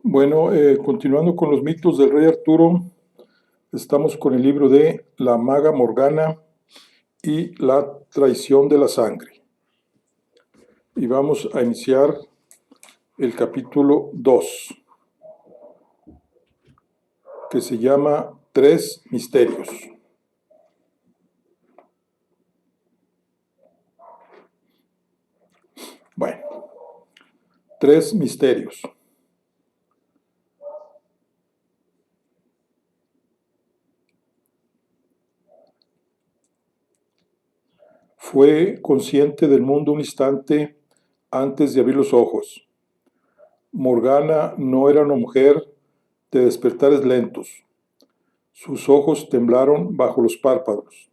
Bueno, continuando con los mitos del rey Arturo, estamos con el libro de La Maga Morgana y la traición de la sangre. Y vamos a iniciar el capítulo 2, que se llama Tres Misterios. Bueno, tres misterios. Fue consciente del mundo un instante antes de abrir los ojos. Morgana no era una mujer de despertares lentos. Sus ojos temblaron bajo los párpados.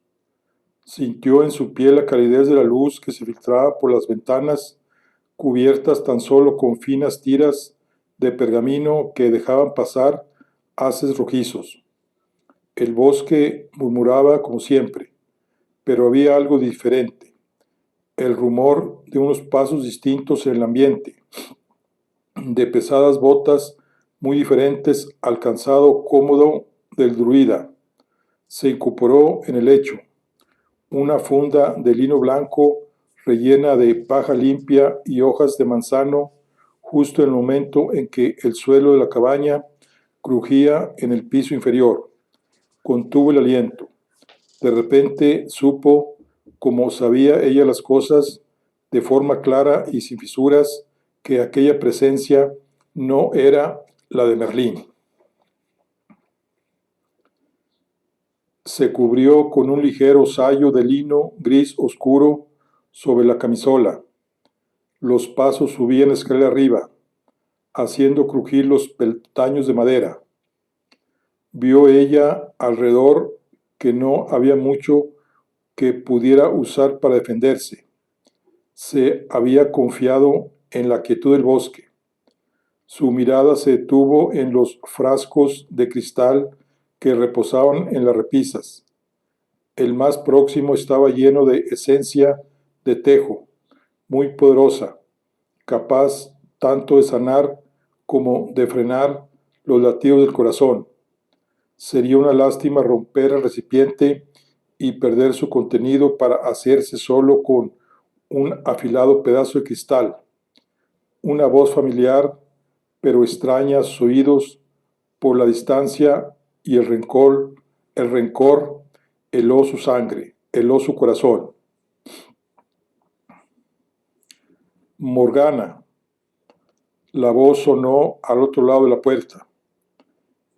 Sintió en su piel la calidez de la luz que se filtraba por las ventanas, cubiertas tan solo con finas tiras de pergamino que dejaban pasar haces rojizos. El bosque murmuraba como siempre, pero había algo diferente: el rumor de unos pasos distintos en el ambiente, de pesadas botas muy diferentes al calzado cómodo del druida. Se incorporó en el lecho. Una funda de lino blanco rellena de paja limpia y hojas de manzano, justo en el momento en que el suelo de la cabaña crujía en el piso inferior. Contuvo el aliento. De repente supo, como sabía ella las cosas, de forma clara y sin fisuras, que aquella presencia no era la de Merlín. Se cubrió con un ligero sayo de lino gris oscuro sobre la camisola. Los pasos subían la escalera arriba, haciendo crujir los peldaños de madera. Vio ella alrededor que no había mucho que pudiera usar para defenderse. Se había confiado en la quietud del bosque. Su mirada se detuvo en los frascos de cristal que reposaban en las repisas. El más próximo estaba lleno de esencia de tejo, muy poderosa, capaz tanto de sanar como de frenar los latidos del corazón. Sería una lástima romper el recipiente y perder su contenido para hacerse solo con un afilado pedazo de cristal. Una voz familiar, pero extraña a sus oídos por la distancia y el rencor heló su sangre, heló su corazón. Morgana. La voz sonó al otro lado de la puerta.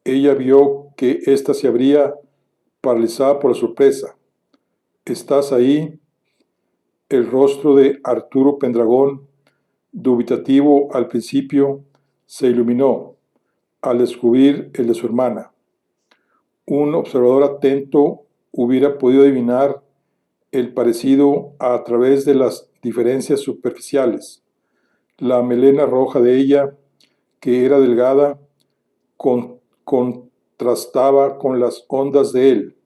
Ella vio que ésta se abría, paralizada por la sorpresa. ¿Estás ahí? El rostro de Arturo Pendragón, dubitativo al principio, se iluminó al descubrir el de su hermana. Un observador atento hubiera podido adivinar el parecido a través de las diferencias superficiales. La melena roja de ella, que era delgada, contrastaba con las ondas de él,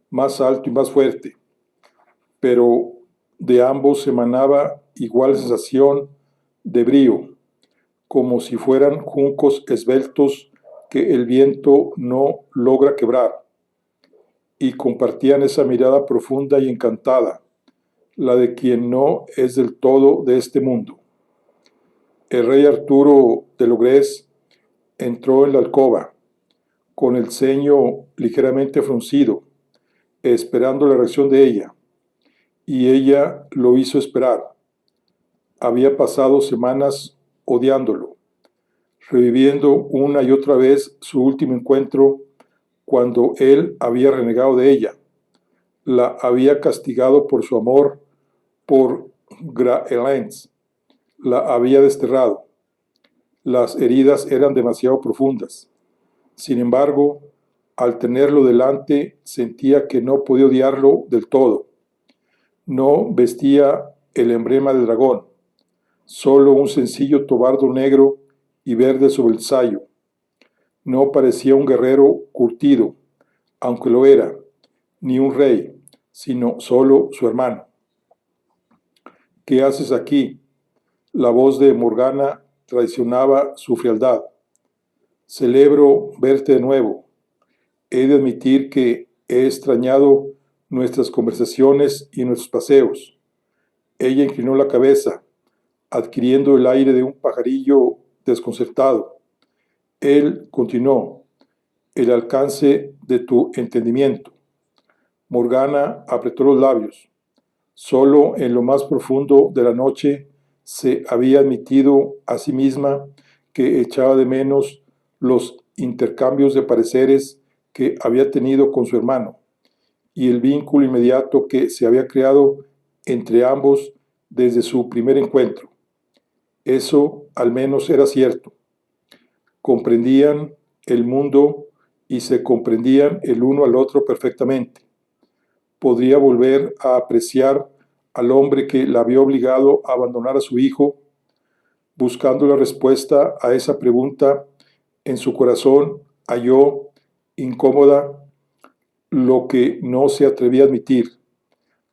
más alto y más fuerte, pero de ambos emanaba igual sensación de brío, como si fueran juncos esbeltos que el viento no logra quebrar, y compartían esa mirada profunda y encantada, la de quien no es del todo de este mundo. El rey Arturo de Logrés entró en la alcoba, con el ceño ligeramente fruncido, esperando la reacción de ella, y ella lo hizo esperar. Había pasado semanas odiándolo, reviviendo una y otra vez su último encuentro cuando él había renegado de ella. La había castigado por su amor por Graelens, la había desterrado. Las heridas eran demasiado profundas. Sin embargo, al tenerlo delante, sentía que no podía odiarlo del todo. No vestía el emblema del dragón, solo un sencillo tobardo negro y verde sobre el sayo. No parecía un guerrero curtido, aunque lo era, ni un rey, sino solo su hermano. ¿Qué haces aquí? La voz de Morgana traicionaba su frialdad. Celebro verte de nuevo. He de admitir que he extrañado nuestras conversaciones y nuestros paseos. Ella inclinó la cabeza, adquiriendo el aire de un pajarillo desconcertado. Él continuó: el alcance de tu entendimiento. Morgana apretó los labios. Solo en lo más profundo de la noche se había admitido a sí misma que echaba de menos los intercambios de pareceres que había tenido con su hermano y el vínculo inmediato que se había creado entre ambos desde su primer encuentro. Eso al menos era cierto. Comprendían el mundo y se comprendían el uno al otro perfectamente. Podría volver a apreciar al hombre que la había obligado a abandonar a su hijo. Buscando la respuesta a esa pregunta, en su corazón halló incómoda lo que no se atrevía a admitir.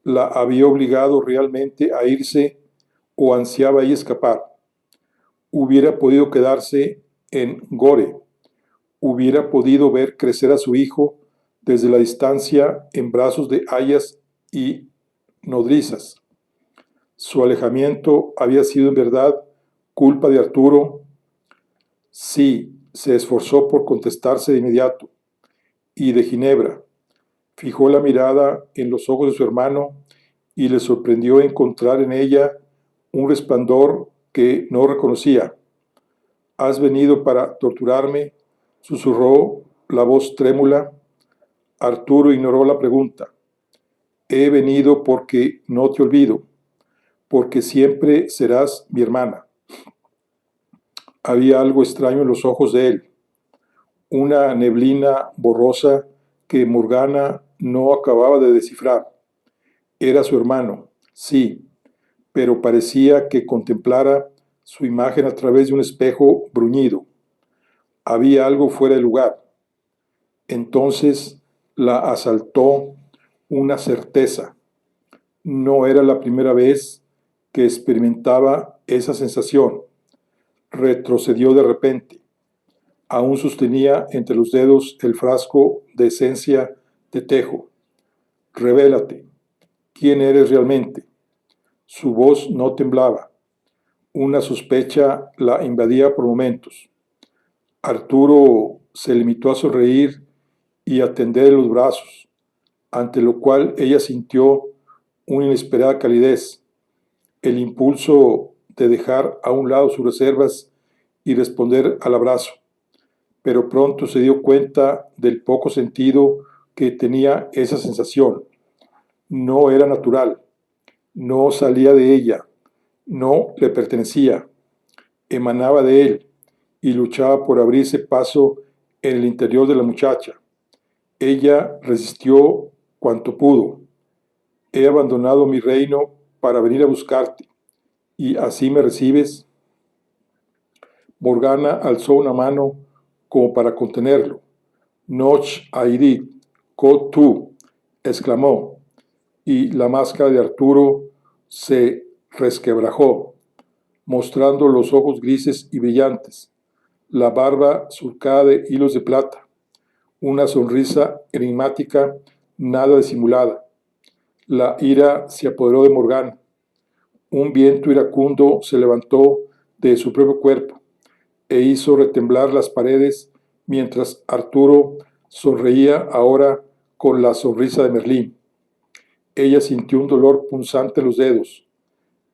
¿La había obligado realmente a irse o ansiaba ella escapar? Hubiera podido quedarse en Gore, hubiera podido ver crecer a su hijo desde la distancia en brazos de hayas y nodrizas. Su alejamiento había sido en verdad culpa de Arturo. Sí, se esforzó por contestarse de inmediato. Y de Ginebra. Fijó la mirada en los ojos de su hermano y le sorprendió encontrar en ella un resplandor que no reconocía. ¿Has venido para torturarme?, susurró la voz trémula. Arturo ignoró la pregunta. He venido porque no te olvido, porque siempre serás mi hermana. Había algo extraño en los ojos de él, una neblina borrosa que Morgana no acababa de descifrar. Era su hermano, sí, pero parecía que contemplara su imagen a través de un espejo bruñido. Había algo fuera de lugar. Entonces la asaltó una certeza. No era la primera vez que experimentaba esa sensación. Retrocedió de repente. Aún sostenía entre los dedos el frasco de esencia de tejo. Revélate. ¿Quién eres realmente? Su voz no temblaba. Una sospecha la invadía por momentos. Arturo se limitó a sonreír y a tender los brazos, ante lo cual ella sintió una inesperada calidez, el impulso de dejar a un lado sus reservas y responder al abrazo. Pero pronto se dio cuenta del poco sentido que tenía esa sensación. No era natural, no salía de ella, no le pertenecía, emanaba de él y luchaba por abrirse paso en el interior de la muchacha. Ella resistió cuanto pudo. He abandonado mi reino para venir a buscarte, y así me recibes. Morgana alzó una mano como para contenerlo. Noch Aidit, Ko tu, exclamó, y la máscara de Arturo se resquebrajó, mostrando los ojos grises y brillantes, la barba surcada de hilos de plata, una sonrisa enigmática, nada disimulada. La ira se apoderó de Morgana. Un viento iracundo se levantó de su propio cuerpo e hizo retemblar las paredes mientras Arturo sonreía ahora con la sonrisa de Merlín. Ella sintió un dolor punzante en los dedos.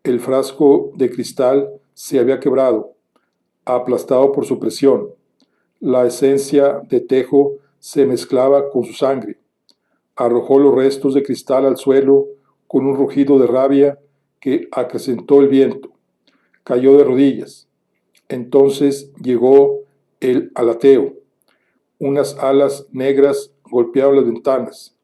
El frasco de cristal se había quebrado, aplastado por su presión. La esencia de tejo se mezclaba con su sangre. Arrojó los restos de cristal al suelo con un rugido de rabia que acrecentó el viento. Cayó de rodillas. Entonces llegó el alateo. Unas alas negras golpearon las ventanas,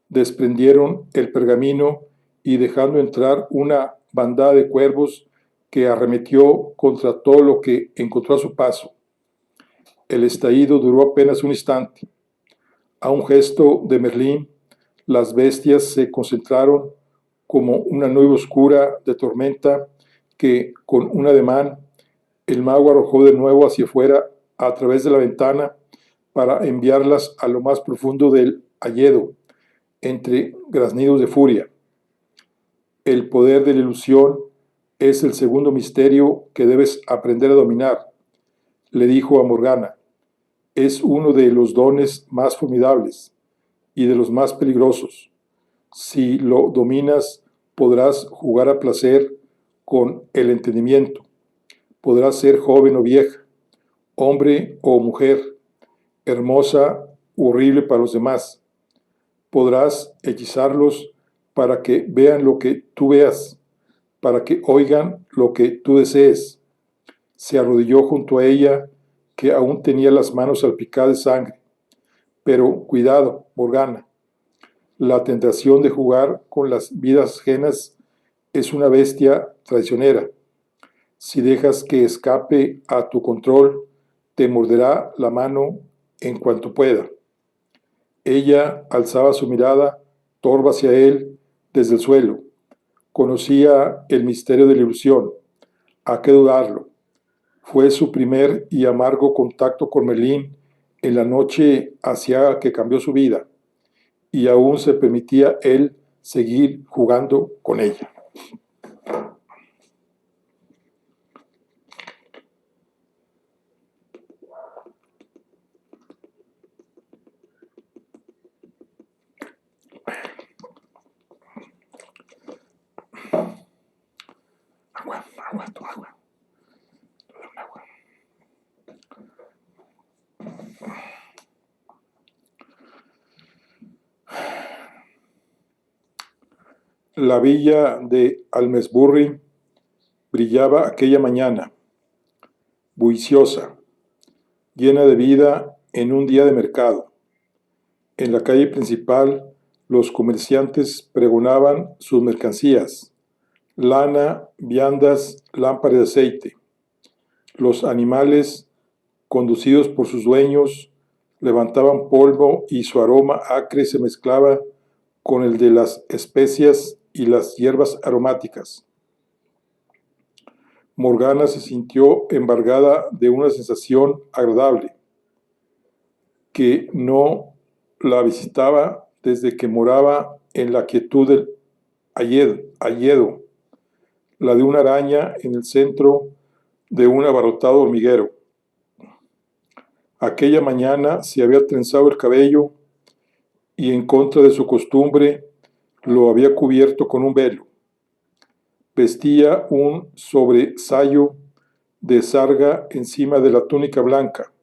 desprendieron el pergamino y dejando entrar una bandada de cuervos que arremetió contra todo lo que encontró a su paso. El estallido duró apenas un instante. A un gesto de Merlín, las bestias se concentraron como una nube oscura de tormenta que, con un ademán, el mago arrojó de nuevo hacia afuera a través de la ventana para enviarlas a lo más profundo del hayedo, entre graznidos de furia. El poder de la ilusión es el segundo misterio que debes aprender a dominar, le dijo a Morgana. Es uno de los dones más formidables y de los más peligrosos. Si lo dominas, podrás jugar a placer con el entendimiento. Podrás ser joven o vieja, hombre o mujer, hermosa o horrible para los demás. Podrás hechizarlos para que vean lo que tú veas, para que oigan lo que tú desees. Se arrodilló junto a ella, que aún tenía las manos salpicadas de sangre. Pero cuidado, Morgana. La tentación de jugar con las vidas ajenas es una bestia traicionera. Si dejas que escape a tu control, te morderá la mano en cuanto pueda. Ella alzaba su mirada torva hacia él desde el suelo. Conocía el misterio de la ilusión. ¿A qué dudarlo? Fue su primer y amargo contacto con Merlín en la noche hacia que cambió su vida, y aún se permitía él seguir jugando con ella. Toma agua. La villa de Almesbury brillaba aquella mañana, bulliciosa, llena de vida en un día de mercado. En la calle principal, los comerciantes pregonaban sus mercancías: lana, viandas, lámparas de aceite. Los animales, conducidos por sus dueños, levantaban polvo y su aroma acre se mezclaba con el de las especias y las hierbas aromáticas. Morgana se sintió embargada de una sensación agradable que no la visitaba desde que moraba en la quietud del hayedo, la de una araña en el centro de un abarrotado hormiguero. Aquella mañana se había trenzado el cabello y, en contra de su costumbre, lo había cubierto con un velo. Vestía un sobresayo de sarga encima de la túnica blanca,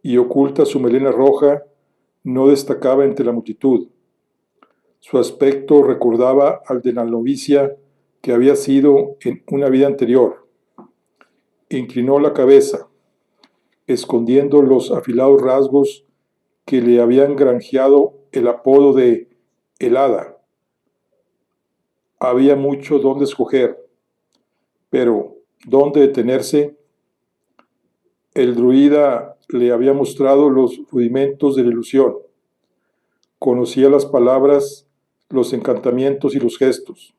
y, oculta su melena roja, no destacaba entre la multitud. Su aspecto recordaba al de la novicia que había sido en una vida anterior. Inclinó la cabeza, escondiendo los afilados rasgos que le habían granjeado el apodo de helada. Había mucho donde escoger, pero ¿dónde detenerse? El druida le había mostrado los rudimentos de la ilusión. Conocía las palabras, los encantamientos y los gestos.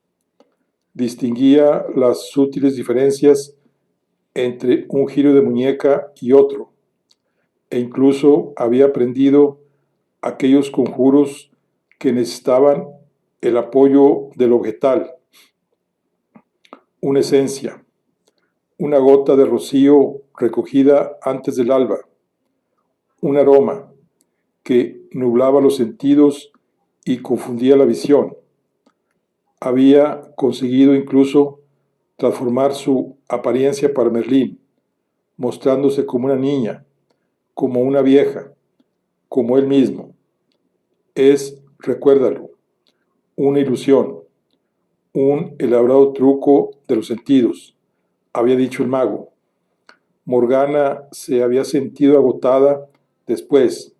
Distinguía las sutiles diferencias entre un giro de muñeca y otro, e incluso había aprendido aquellos conjuros que necesitaban el apoyo del objetal: una esencia, una gota de rocío recogida antes del alba, un aroma que nublaba los sentidos y confundía la visión. Había conseguido incluso transformar su apariencia para Merlín, mostrándose como una niña, como una vieja, como él mismo. Es, recuérdalo, una ilusión, un elaborado truco de los sentidos, había dicho el mago. Morgana se había sentido agotada después,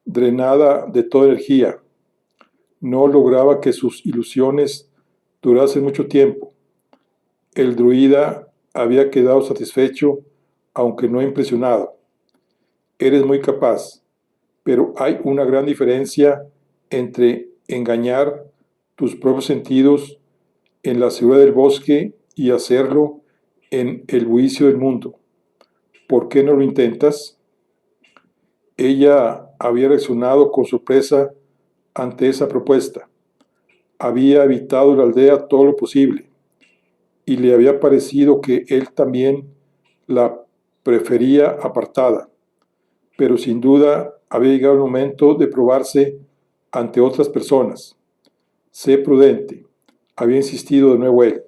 drenada de toda energía. No lograba que sus ilusiones durasen mucho tiempo. El druida había quedado satisfecho, aunque no impresionado. Eres muy capaz, pero hay una gran diferencia entre engañar tus propios sentidos en la seguridad del bosque y hacerlo en el bullicio del mundo. ¿por qué no lo intentas? Ella había reaccionado con sorpresa ante esa propuesta. Había evitado la aldea todo lo posible y le había parecido que él también la prefería apartada, pero sin duda había llegado el momento de probarse ante otras personas. Sé prudente, había insistido de nuevo él,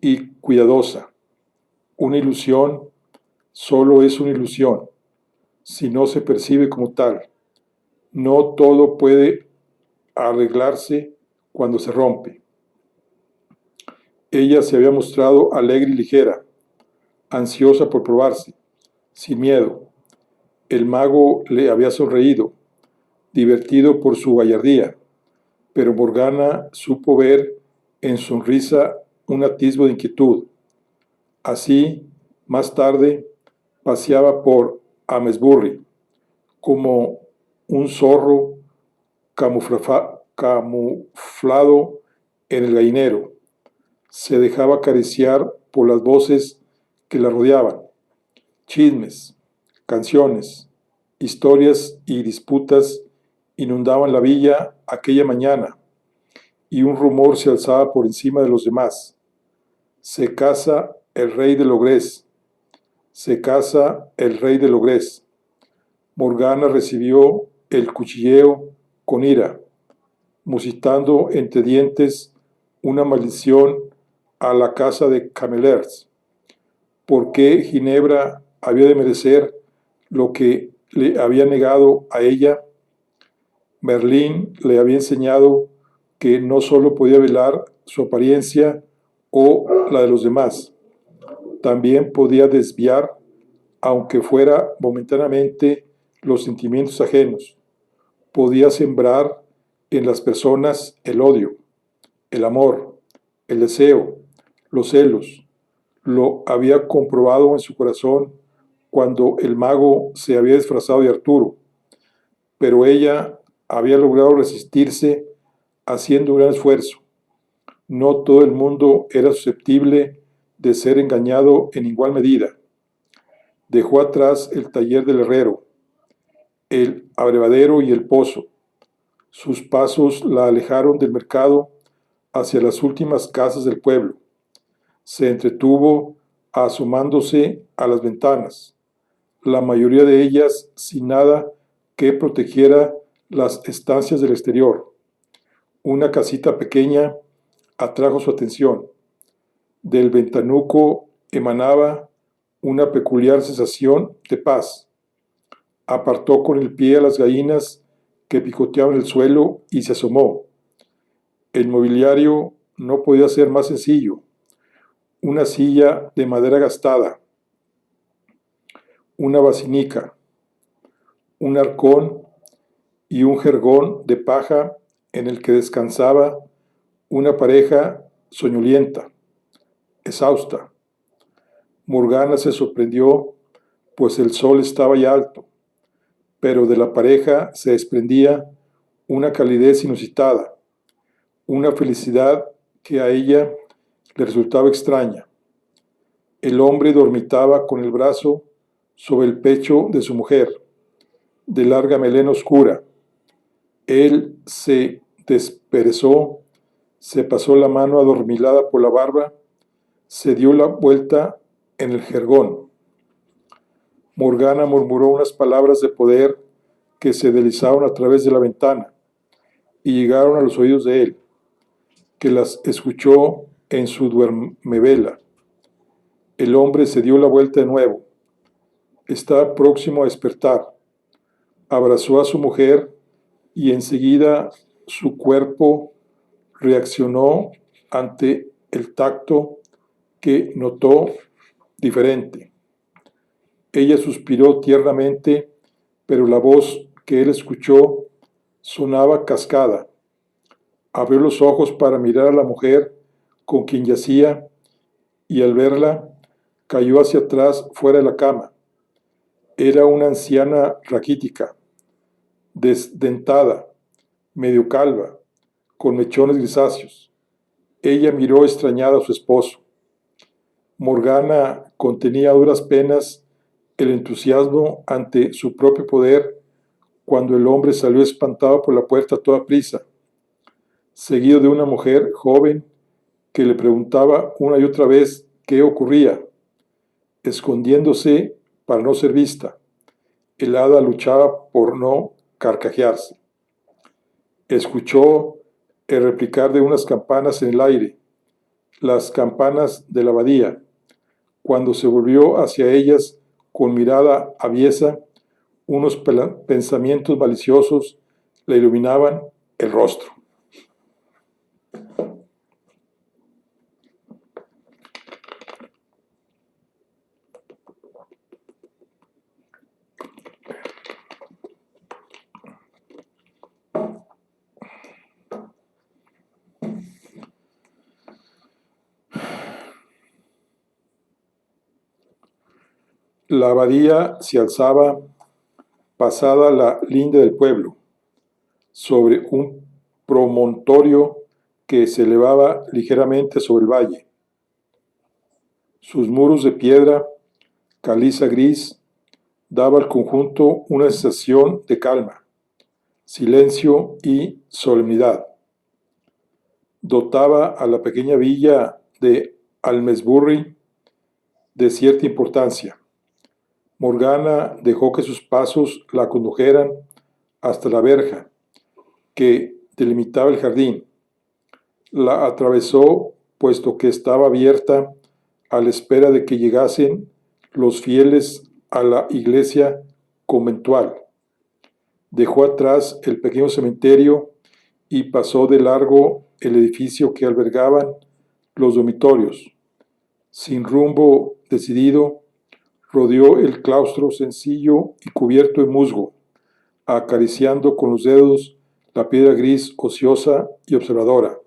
y cuidadosa. Una ilusión solo es una ilusión si no se percibe como tal. No todo puede arreglarse cuando se rompe. Ella se había mostrado alegre y ligera, ansiosa por probarse, sin miedo. El mago le había sonreído, divertido por su gallardía, pero Morgana supo ver en su sonrisa un atisbo de inquietud. Así, más tarde, paseaba por Amesbury como un zorro camuflado en el gallinero. Se dejaba acariciar por las voces que la rodeaban. Chismes, canciones, historias y disputas inundaban la villa aquella mañana, y un rumor se alzaba por encima de los demás. Se casa el rey de Logres. Se casa el rey de Logres. Morgana recibió el cuchilleo con ira, musitando entre dientes una maldición a la casa de Camelers. ¿Por qué Ginebra había de merecer lo que le había negado a ella? Merlín le había enseñado que no solo podía velar su apariencia o la de los demás, también podía desviar, aunque fuera momentáneamente, los sentimientos ajenos. Podía sembrar en las personas el odio, el amor, el deseo, los celos. Lo había comprobado en su corazón cuando el mago se había disfrazado de Arturo, pero ella había logrado resistirse haciendo un gran esfuerzo. No todo el mundo era susceptible de ser engañado en igual medida. Dejó atrás el taller del herrero, el abrevadero y el pozo. Sus pasos la alejaron del mercado hacia las últimas casas del pueblo. Se entretuvo asomándose a las ventanas, la mayoría de ellas sin nada que protegiera las estancias del exterior. Una casita pequeña atrajo su atención. Del ventanuco emanaba una peculiar sensación de paz. Apartó con el pie a las gallinas que picoteaban el suelo y se asomó. El mobiliario no podía ser más sencillo. Una silla de madera gastada, una basinica, un arcón y un jergón de paja en el que descansaba una pareja soñolienta, exhausta. Morgana se sorprendió, pues el sol estaba ya alto, pero de la pareja se desprendía una calidez inusitada, una felicidad que a ella le resultaba extraña. El hombre dormitaba con el brazo sobre el pecho de su mujer, de larga melena oscura. Él se desperezó, se pasó la mano adormilada por la barba, se dio la vuelta en el jergón. Morgana murmuró unas palabras de poder que se deslizaron a través de la ventana y llegaron a los oídos de él, que las escuchó en su duermevela. El hombre se dio la vuelta de nuevo. Estaba próximo a despertar. Abrazó a su mujer y enseguida su cuerpo reaccionó ante el tacto que notó diferente. Ella suspiró tiernamente, pero la voz que él escuchó sonaba cascada. Abrió los ojos para mirar a la mujer con quien yacía y al verla cayó hacia atrás fuera de la cama. Era una anciana raquítica, desdentada, medio calva, con mechones grisáceos. Ella miró extrañada a su esposo. Morgana contenía a duras penas el entusiasmo ante su propio poder cuando el hombre salió espantado por la puerta a toda prisa, seguido de una mujer joven que le preguntaba una y otra vez qué ocurría, escondiéndose para no ser vista. El hada luchaba por no carcajearse. Escuchó el replicar de unas campanas en el aire, las campanas de la abadía. Cuando se volvió hacia ellas con mirada aviesa, unos pensamientos maliciosos le iluminaban el rostro. La abadía se alzaba pasada la linde del pueblo, sobre un promontorio que se elevaba ligeramente sobre el valle. Sus muros de piedra, caliza gris, daba al conjunto una sensación de calma, silencio y solemnidad. Dotaba a la pequeña villa de Almesbury de cierta importancia. Morgana dejó que sus pasos la condujeran hasta la verja que delimitaba el jardín. La atravesó puesto que estaba abierta a la espera de que llegasen los fieles a la iglesia conventual. Dejó atrás el pequeño cementerio y pasó de largo el edificio que albergaban los dormitorios. Sin rumbo decidido, rodeó el claustro sencillo y cubierto de musgo, acariciando con los dedos la piedra gris ociosa y observadora.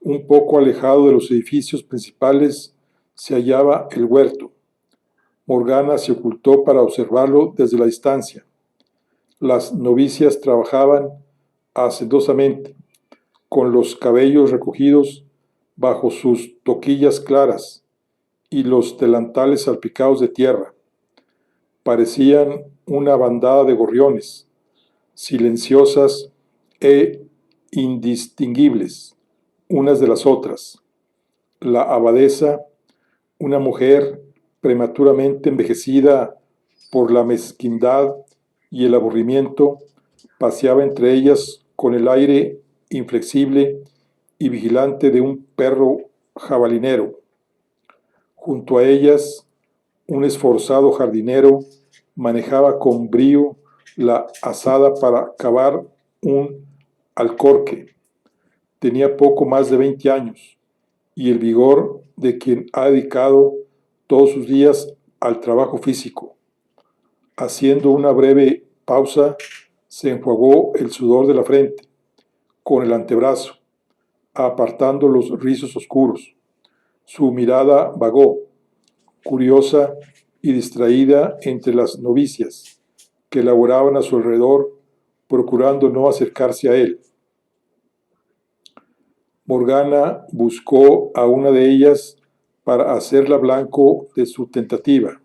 Un poco alejado de los edificios principales se hallaba el huerto. Morgana se ocultó para observarlo desde la distancia. Las novicias trabajaban hacendosamente, con los cabellos recogidos bajo sus toquillas claras y los delantales salpicados de tierra. Parecían una bandada de gorriones, silenciosas e indistinguibles unas de las otras. La abadesa, una mujer prematuramente envejecida por la mezquindad y el aburrimiento, paseaba entre ellas con el aire inflexible y vigilante de un perro jabalinero. Junto a ellas, un esforzado jardinero manejaba con brío la azada para cavar un alcorque. Tenía poco más de 20 años y el vigor de quien ha dedicado todos sus días al trabajo físico. Haciendo una breve pausa, se enjuagó el sudor de la frente con el antebrazo, apartando los rizos oscuros. Su mirada vagó, curiosa y distraída entre las novicias que laboraban a su alrededor, procurando no acercarse a él. Morgana buscó a una de ellas para hacerla blanco de su tentativa.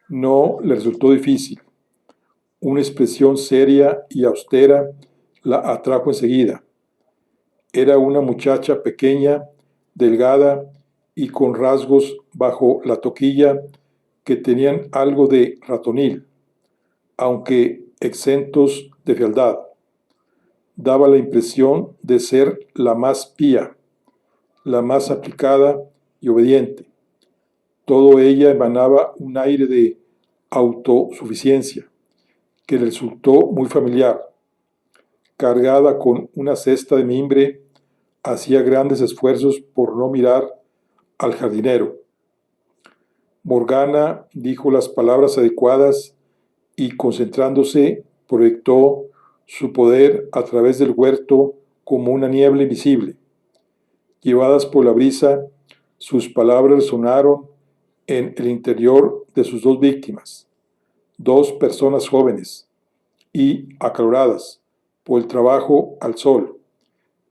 No le resultó difícil. Una expresión seria y austera la atrajo enseguida. Era una muchacha pequeña, delgada y con rasgos bajo la toquilla que tenían algo de ratonil, aunque exentos de fealdad. Daba la impresión de ser la más pía, la más aplicada y obediente. Todo ella emanaba un aire de autosuficiencia que le resultó muy familiar. Cargada con una cesta de mimbre, hacía grandes esfuerzos por no mirar al jardinero. Morgana dijo las palabras adecuadas y, concentrándose, proyectó su poder a través del huerto como una niebla invisible. Llevadas por la brisa, sus palabras resonaron en el interior de sus dos víctimas, dos personas jóvenes y acaloradas por el trabajo al sol,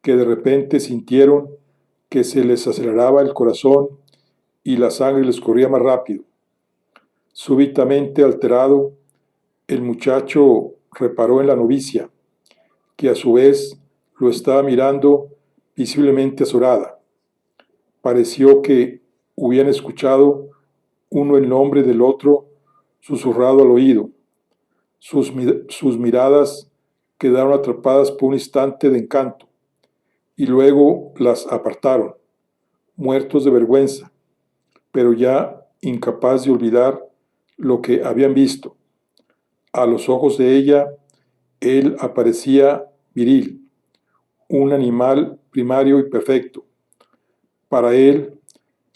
que de repente sintieron que se les aceleraba el corazón y la sangre les corría más rápido. Súbitamente alterado, el muchacho reparó en la novicia, que a su vez lo estaba mirando visiblemente azorada. Pareció que hubieran escuchado uno el nombre del otro susurrado al oído. Sus miradas quedaron atrapadas por un instante de encanto y luego las apartaron, muertos de vergüenza, pero ya incapaz de olvidar lo que habían visto. A los ojos de ella, él aparecía viril, un animal primario y perfecto. Para él,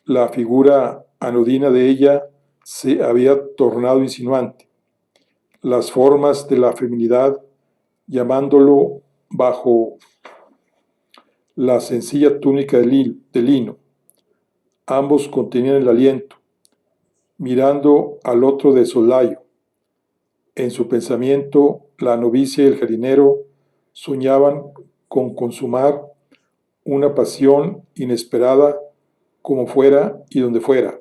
la figura anodina de ella se había tornado insinuante. Las formas de la feminidad, llamándolo bajo la sencilla túnica de lino. Ambos contenían el aliento, mirando al otro de soslayo. En su pensamiento, la novicia y el jardinero soñaban con consumar una pasión inesperada como fuera y donde fuera.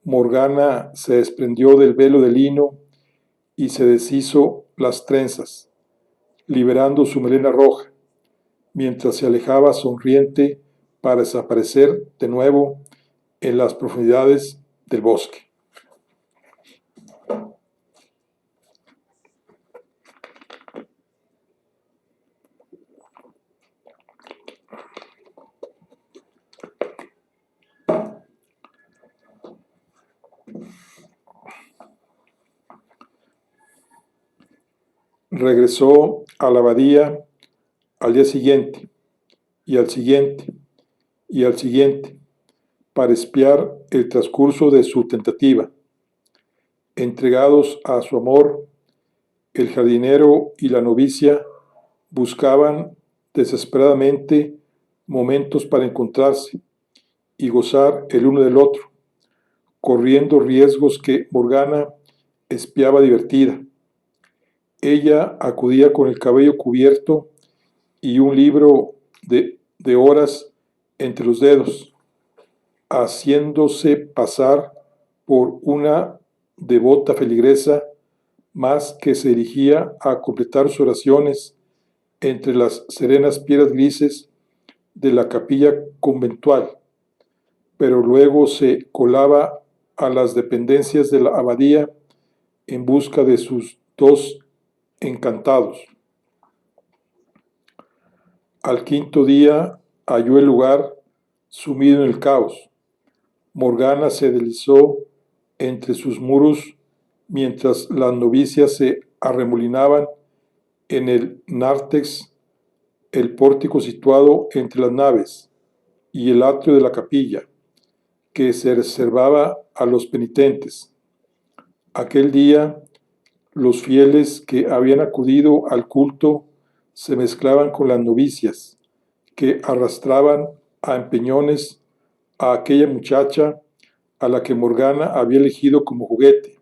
Morgana se desprendió del velo de lino y se deshizo las trenzas, liberando su melena roja, mientras se alejaba sonriente para desaparecer de nuevo en las profundidades del bosque. Regresó a la abadía al día siguiente, y al siguiente, y al siguiente, para espiar el transcurso de su tentativa. Entregados a su amor, el jardinero y la novicia buscaban desesperadamente momentos para encontrarse y gozar el uno del otro, corriendo riesgos que Morgana espiaba divertida. Ella acudía con el cabello cubierto y un libro de horas entre los dedos, haciéndose pasar por una devota feligresa, más que se dirigía a completar sus oraciones entre las serenas piedras grises de la capilla conventual, pero luego se colaba a las dependencias de la abadía en busca de sus dos encantados. Al quinto día halló el lugar sumido en el caos. Morgana se deslizó entre sus muros mientras las novicias se arremolinaban en el nártex, el pórtico situado entre las naves, y el atrio de la capilla, que se reservaba a los penitentes. Aquel día, los fieles que habían acudido al culto se mezclaban con las novicias, que arrastraban a empeñones a aquella muchacha a la que Morgana había elegido como juguete.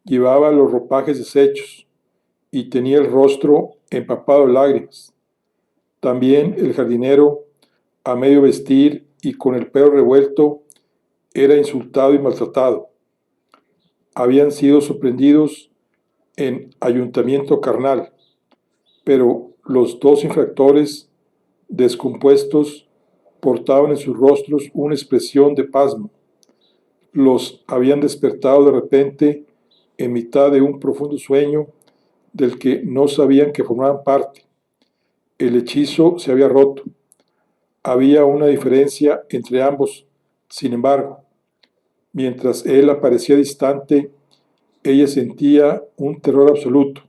Llevaba los ropajes deshechos y tenía el rostro empapado de lágrimas. También el jardinero, a medio vestir y con el pelo revuelto, era insultado y maltratado. Habían sido sorprendidos en ayuntamiento carnal, pero los dos infractores, descompuestos, portaban en sus rostros una expresión de pasmo. Los habían despertado de repente en mitad de un profundo sueño del que no sabían que formaban parte. El hechizo se había roto. Había una diferencia entre ambos, sin embargo. Mientras él aparecía distante, ella sentía un terror absoluto.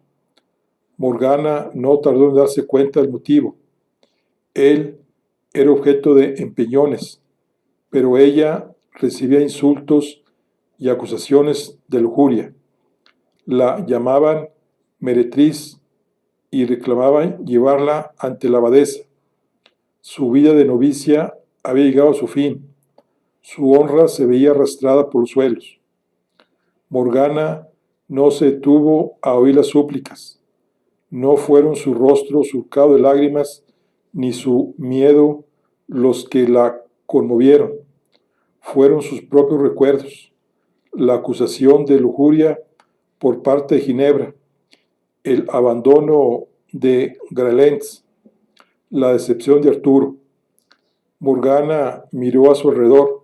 Morgana no tardó en darse cuenta del motivo. Él era objeto de empeñones, pero ella recibía insultos y acusaciones de lujuria. La llamaban meretriz y reclamaban llevarla ante la abadesa. Su vida de novicia había llegado a su fin. Su honra se veía arrastrada por los suelos. Morgana no se detuvo a oír las súplicas. No fueron su rostro surcado de lágrimas ni su miedo los que la conmovieron. Fueron sus propios recuerdos, la acusación de lujuria por parte de Ginebra, el abandono de Grelens, la decepción de Arturo. Morgana miró a su alrededor.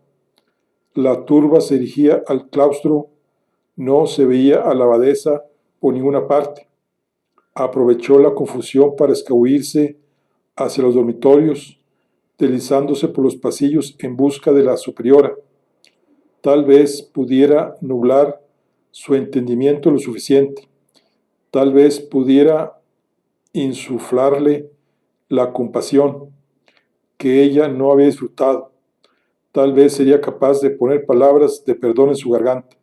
La turba se dirigía al claustro, no se veía a la abadesa por ninguna parte. Aprovechó la confusión para escabullirse hacia los dormitorios, deslizándose por los pasillos en busca de la superiora. Tal vez pudiera nublar su entendimiento lo suficiente. Tal vez pudiera insuflarle la compasión que ella no había disfrutado. Tal vez sería capaz de poner palabras de perdón en su garganta.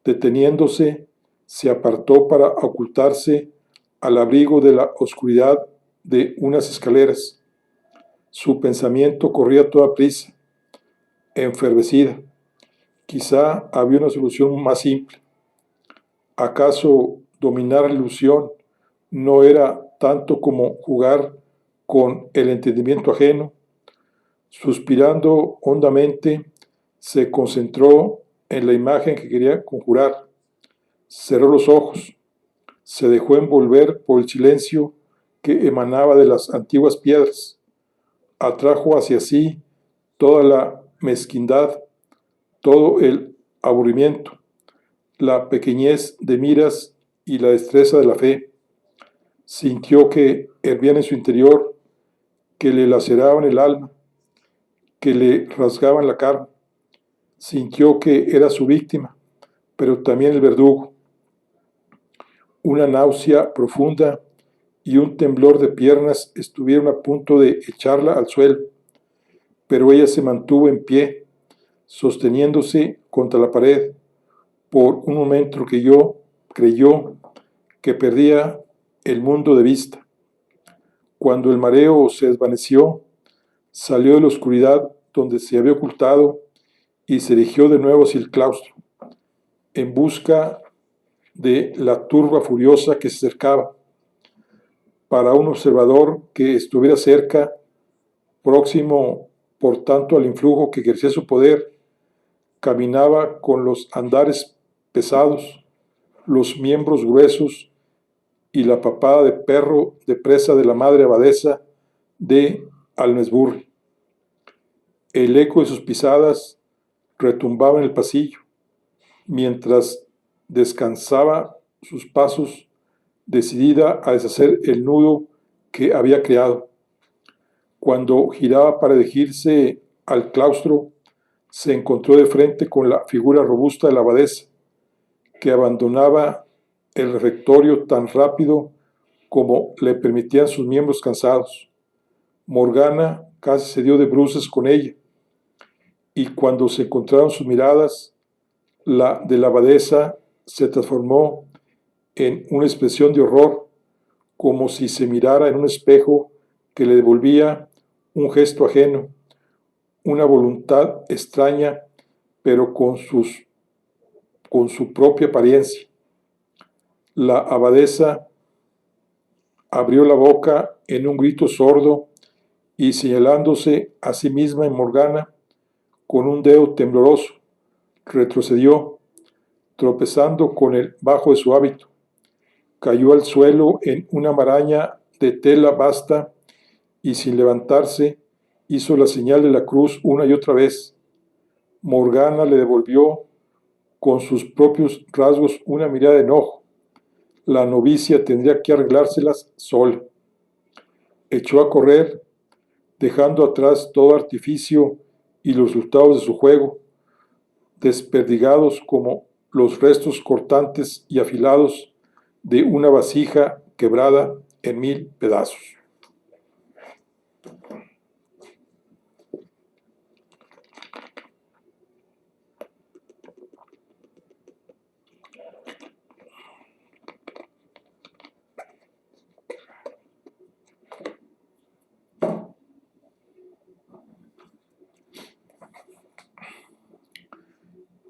Deteniéndose, se apartó para ocultarse al abrigo de la oscuridad de unas escaleras. Su pensamiento corría a toda prisa, enfervecida. Quizá había una solución más simple. ¿Acaso dominar la ilusión no era tanto como jugar con el entendimiento ajeno? Suspirando hondamente, se concentró en la imagen que quería conjurar. Cerró los ojos, se dejó envolver por el silencio que emanaba de las antiguas piedras. Atrajo hacia sí toda la mezquindad, todo el aburrimiento, la pequeñez de miras y la destreza de la fe. Sintió que hervían en su interior, que le laceraban el alma, que le rasgaban la carne. Sintió que era su víctima, pero también el verdugo. Una náusea profunda y un temblor de piernas estuvieron a punto de echarla al suelo, pero ella se mantuvo en pie, sosteniéndose contra la pared. Por un momento creyó que perdía el mundo de vista. Cuando el mareo se desvaneció, salió de la oscuridad donde se había ocultado y se dirigió de nuevo hacia el claustro, en busca de la turba furiosa que se acercaba. Para un observador que estuviera cerca, próximo por tanto al influjo que ejercía su poder, caminaba con los andares pesados, los miembros gruesos y la papada de perro de presa de la madre abadesa de Almesbury. El eco de sus pisadas retumbaba en el pasillo, mientras descansaba sus pasos, decidida a deshacer el nudo que había creado. Cuando giraba para dirigirse al claustro, se encontró de frente con la figura robusta de la abadesa, que abandonaba el refectorio tan rápido como le permitían sus miembros cansados. Morgana casi se dio de bruces con ella, y cuando se encontraron sus miradas, la de la abadesa se transformó en una expresión de horror, como si se mirara en un espejo que le devolvía un gesto ajeno, una voluntad extraña, pero con su propia apariencia. La abadesa abrió la boca en un grito sordo y, señalándose a sí misma en Morgana con un dedo tembloroso, retrocedió, tropezando con el bajo de su hábito. Cayó al suelo en una maraña de tela basta y, sin levantarse, hizo la señal de la cruz una y otra vez. Morgana le devolvió con sus propios rasgos una mirada de enojo. La novicia tendría que arreglárselas sola. Echó a correr, dejando atrás todo artificio y los resultados de su juego, desperdigados como los restos cortantes y afilados de una vasija quebrada en 1000 pedazos.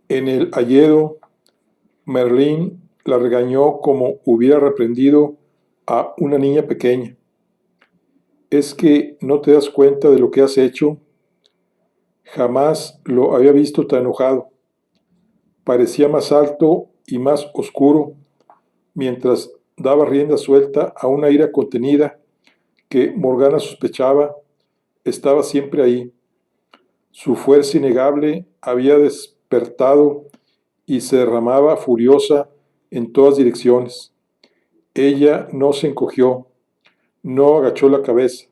En el hayedo, Merlín la regañó como hubiera reprendido a una niña pequeña. ¿Es que no te das cuenta de lo que has hecho? Jamás lo había visto tan enojado. parecía más alto y más oscuro, mientras daba rienda suelta a una ira contenida que Morgana sospechaba estaba siempre ahí. Su fuerza innegable había despertado y se derramaba furiosa en todas direcciones. Ella no se encogió, no agachó la cabeza,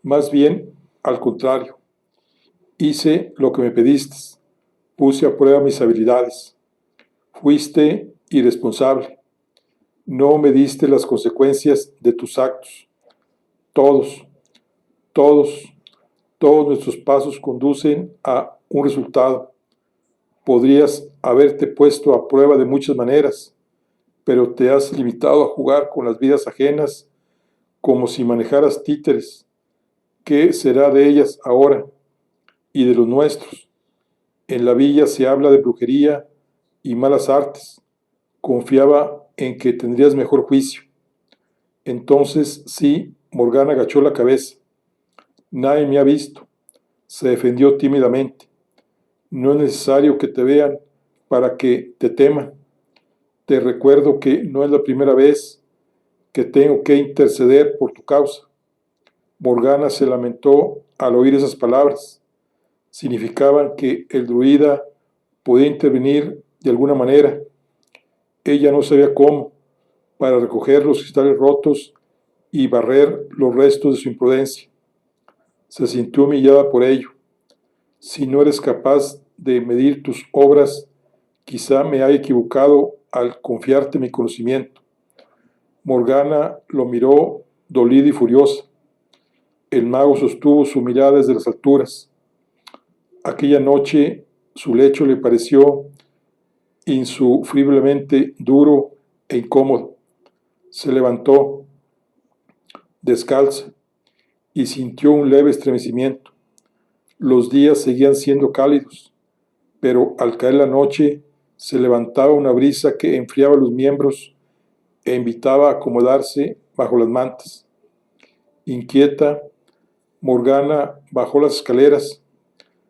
más bien al contrario. Hice lo que me pediste, puse a prueba mis habilidades. Fuiste irresponsable, no mediste las consecuencias de tus actos. Todos, todos, todos nuestros pasos conducen a un resultado. Podrías haberte puesto a prueba de muchas maneras, pero te has limitado a jugar con las vidas ajenas como si manejaras títeres. ¿Qué será de ellas ahora y de los nuestros? En la villa se habla de brujería y malas artes. Confiaba en que tendrías mejor juicio. Entonces sí, Morgana agachó la cabeza. Nadie me ha visto. Se defendió tímidamente. No es necesario que te vean para que te teman. Te recuerdo que no es la primera vez que tengo que interceder por tu causa. Morgana se lamentó al oír esas palabras. Significaban que el druida podía intervenir de alguna manera. Ella no sabía cómo, para recoger los cristales rotos y barrer los restos de su imprudencia. Se sintió humillada por ello. Si no eres capaz de medir tus obras, quizá me haya equivocado al confiarte mi conocimiento. Morgana lo miró dolida y furiosa. El mago sostuvo su mirada desde las alturas. Aquella noche su lecho le pareció insufriblemente duro e incómodo. Se levantó, descalza, y sintió un leve estremecimiento. Los días seguían siendo cálidos, pero al caer la noche se levantaba una brisa que enfriaba los miembros e invitaba a acomodarse bajo las mantas. Inquieta, Morgana bajó las escaleras,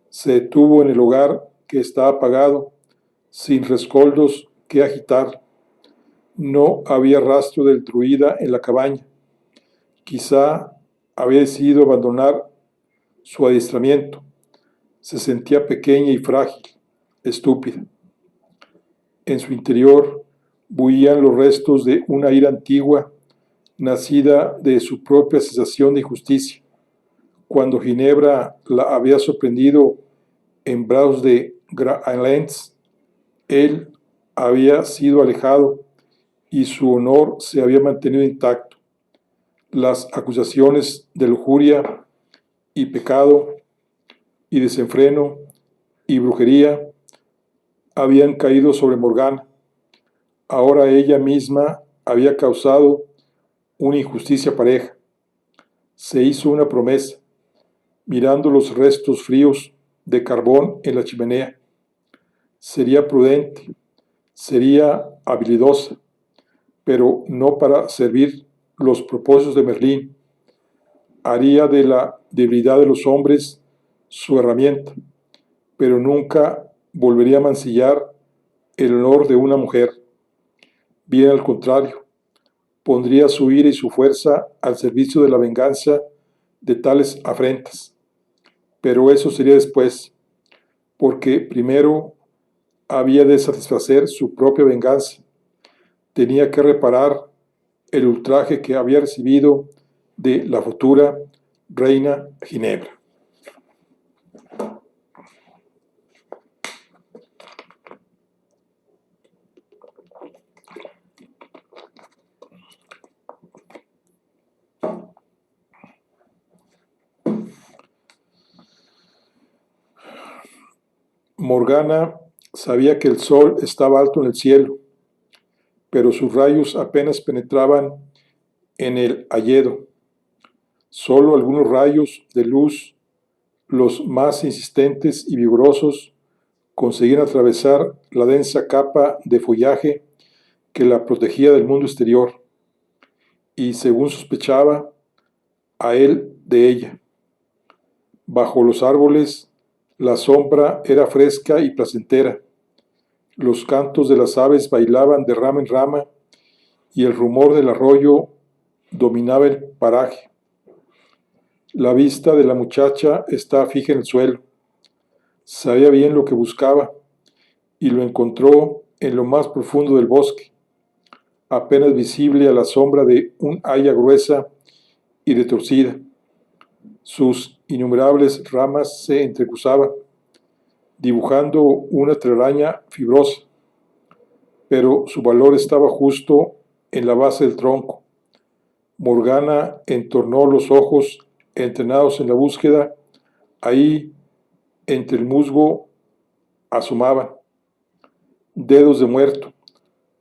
se detuvo en el hogar que estaba apagado, sin rescoldos que agitar. No había rastro del druida en la cabaña. Quizá había decidido abandonar su adiestramiento. Se sentía pequeña y frágil, estúpida. En su interior bullían los restos de una ira antigua, nacida de su propia sensación de injusticia. Cuando Ginebra la había sorprendido en brazos de Graelens, él había sido alejado y su honor se había mantenido intacto. Las acusaciones de lujuria y pecado y desenfreno y brujería habían caído sobre Morgana. Ahora ella misma había causado una injusticia pareja. Se hizo una promesa, mirando los restos fríos de carbón en la chimenea. Sería prudente, sería habilidosa, pero no para servir los propósitos de Merlín. Haría de la debilidad de los hombres su herramienta, pero nunca volvería a mancillar el honor de una mujer. Bien al contrario, pondría su ira y su fuerza al servicio de la venganza de tales afrentas. Pero eso sería después, porque primero había de satisfacer su propia venganza. Tenía que reparar el ultraje que había recibido de la futura reina Ginebra. Morgana sabía que el sol estaba alto en el cielo, pero sus rayos apenas penetraban en el hayedo. Solo algunos rayos de luz, los más insistentes y vigorosos, conseguían atravesar la densa capa de follaje que la protegía del mundo exterior, y según sospechaba, a él de ella. Bajo los árboles, la sombra era fresca y placentera. Los cantos de las aves bailaban de rama en rama y el rumor del arroyo dominaba el paraje. La vista de la muchacha estaba fija en el suelo. Sabía bien lo que buscaba y lo encontró en lo más profundo del bosque, apenas visible a la sombra de un haya gruesa y retorcida. Sus innumerables ramas se entrecruzaban, dibujando una telaraña fibrosa, pero su valor estaba justo en la base del tronco. Morgana entornó los ojos, entrenados en la búsqueda. Ahí, entre el musgo, asomaban dedos de muerto.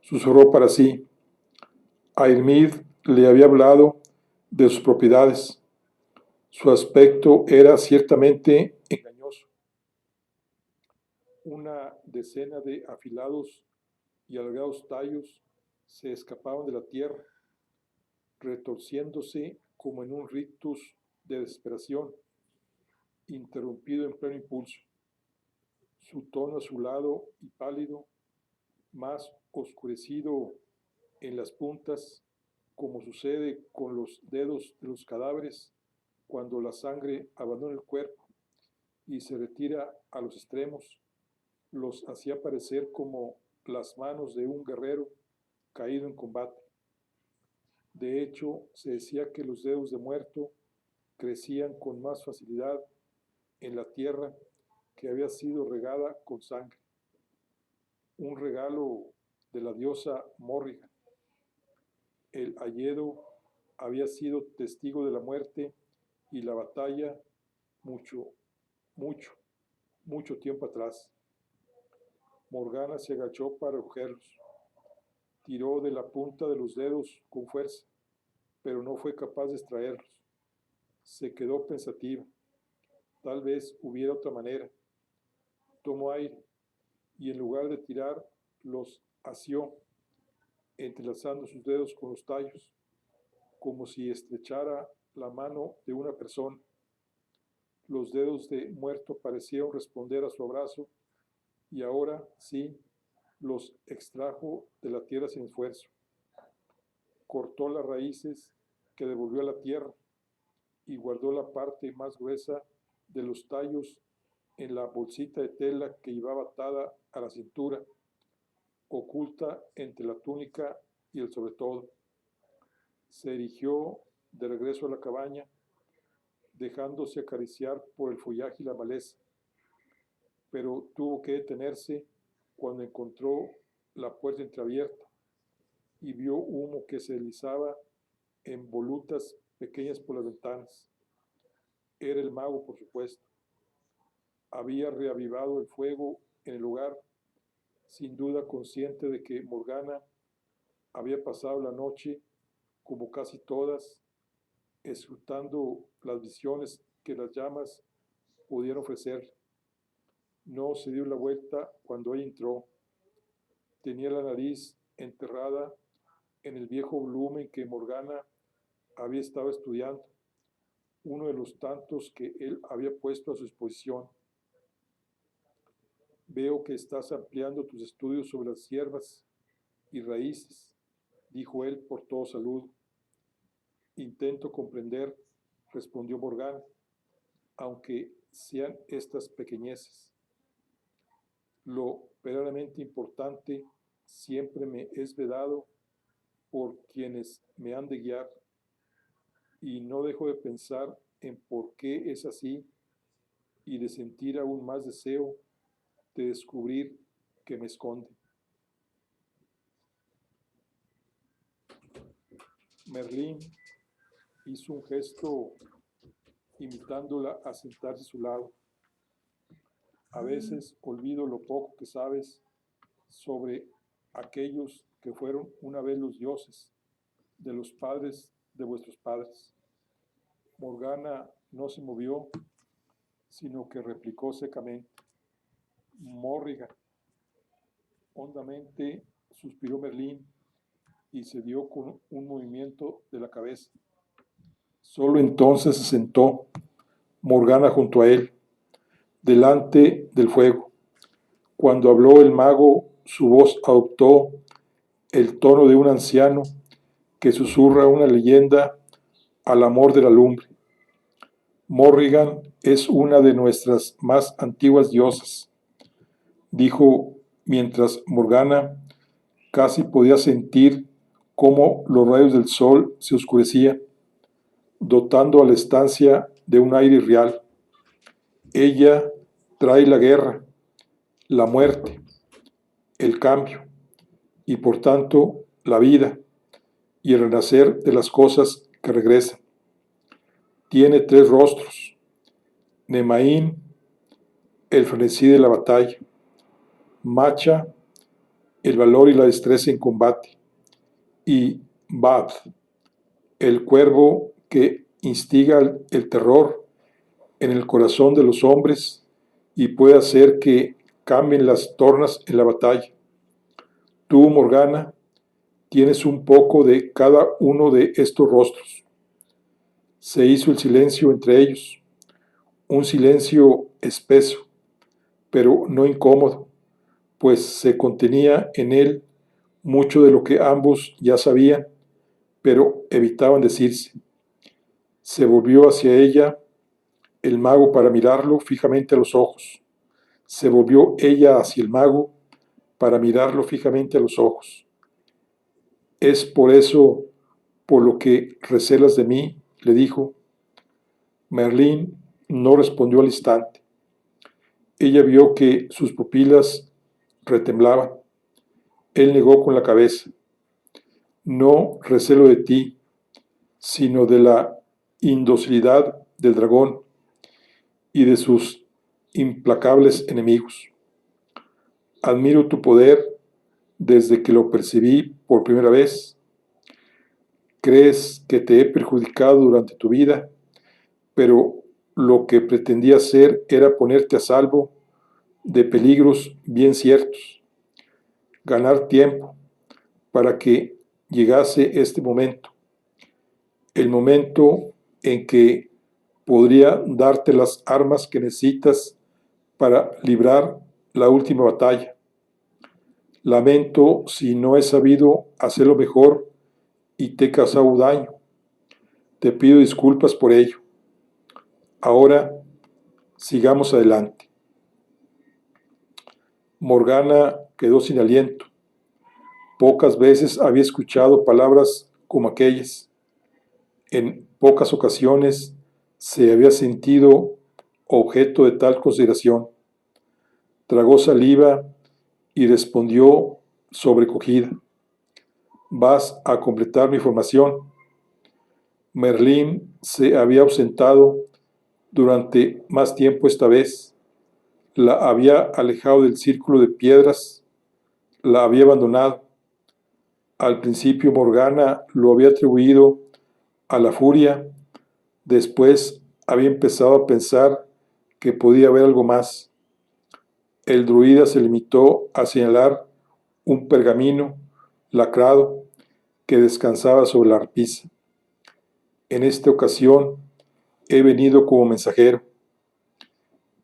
Susurró para sí. Airmid le había hablado de sus propiedades. Su aspecto era ciertamente engañoso. Una decena de afilados y alargados tallos se escapaban de la tierra, retorciéndose como en un rictus de desesperación, interrumpido en pleno impulso. Su tono azulado y pálido, más oscurecido en las puntas, como sucede con los dedos de los cadáveres cuando la sangre abandona el cuerpo y se retira a los extremos, los hacía parecer como las manos de un guerrero caído en combate. De hecho, se decía que los dedos de muerto crecían con más facilidad en la tierra que había sido regada con sangre. Un regalo de la diosa Morrigan. El hayedo había sido testigo de la muerte y la batalla mucho tiempo atrás. Morgana se agachó para recogerlos. Tiró de la punta de los dedos con fuerza, pero no fue capaz de extraerlos. Se quedó pensativa. Tal vez hubiera otra manera. Tomó aire y en lugar de tirar, los asió, entrelazando sus dedos con los tallos, como si estrechara la mano de una persona. Los dedos de muerto parecieron responder a su abrazo y ahora sí los extrajo de la tierra sin esfuerzo. Cortó las raíces que devolvió a la tierra y guardó la parte más gruesa de los tallos en la bolsita de tela que llevaba atada a la cintura, oculta entre la túnica y el sobretodo. Se dirigió de regreso a la cabaña, dejándose acariciar por el follaje y la maleza, pero tuvo que detenerse cuando encontró la puerta entreabierta y vio humo que se deslizaba en volutas pequeñas por las ventanas. Era el mago, por supuesto. Había reavivado el fuego en el lugar, sin duda consciente de que Morgana había pasado la noche, como casi todas, escrutando las visiones que las llamas pudieron ofrecerle. No se dio la vuelta cuando ella entró. Tenía la nariz enterrada en el viejo volumen que Morgana había estado estudiando, uno de los tantos que él había puesto a su exposición. Veo que estás ampliando tus estudios sobre las hierbas y raíces, dijo él por todo saludo. Intento comprender, respondió Morgana, aunque sean estas pequeñeces. Lo verdaderamente importante siempre me es vedado por quienes me han de guiar, y no dejo de pensar en por qué es así y de sentir aún más deseo de descubrir que me esconde. Merlín hizo un gesto invitándola a sentarse a su lado. A veces olvido lo poco que sabes sobre aquellos que fueron una vez los dioses de los padres de vuestros padres. Morgana no se movió, sino que replicó secamente. Morrigan. Hondamente suspiró Merlín y se dio con un movimiento de la cabeza. Solo entonces se sentó Morgana junto a él, delante del fuego. Cuando habló el mago, su voz adoptó el tono de un anciano que susurra una leyenda al amor de la lumbre. Morrigan es una de nuestras más antiguas diosas, dijo mientras Morgana casi podía sentir cómo los rayos del sol se oscurecían, dotando a la estancia de un aire real. Ella trae la guerra, la muerte, el cambio y por tanto la vida y el renacer de las cosas que regresan. Tiene 3 rostros: Nemaín, el frenesí de la batalla; Macha, el valor y la destreza en combate; y Bad, el cuervo que instiga el terror en el corazón de los hombres y puede hacer que cambien las tornas en la batalla. Tú, Morgana, tienes un poco de cada uno de estos rostros. Se hizo el silencio entre ellos, un silencio espeso, pero no incómodo, pues se contenía en él mucho de lo que ambos ya sabían, pero evitaban decirse. Se volvió hacia ella el mago para mirarlo fijamente a los ojos. Se volvió ella hacia el mago para mirarlo fijamente a los ojos. «Es por eso por lo que recelas de mí», le dijo. Merlín no respondió al instante. Ella vio que sus pupilas retemblaban. Él negó con la cabeza. «No recelo de ti, sino de la indocilidad del dragón y de sus implacables enemigos. Admiro tu poder desde que lo percibí por primera vez. Crees que te he perjudicado durante tu vida, pero lo que pretendía hacer era ponerte a salvo de peligros bien ciertos, ganar tiempo para que llegase este momento, el momento en que podría darte las armas que necesitas para librar la última batalla. Lamento si no he sabido hacerlo mejor y te he causado daño. Te pido disculpas por ello. Ahora, sigamos adelante». Morgana quedó sin aliento. Pocas veces había escuchado palabras como aquellas. En pocas ocasiones se había sentido objeto de tal consideración. Tragó saliva y respondió sobrecogida. «¿Vas a completar mi formación?» Merlín se había ausentado durante más tiempo esta vez. La había alejado del círculo de piedras, la había abandonado. Al principio Morgana lo había atribuido a la furia, después había empezado a pensar que podía haber algo más. El druida se limitó a señalar un pergamino lacrado que descansaba sobre la repisa. «En esta ocasión he venido como mensajero».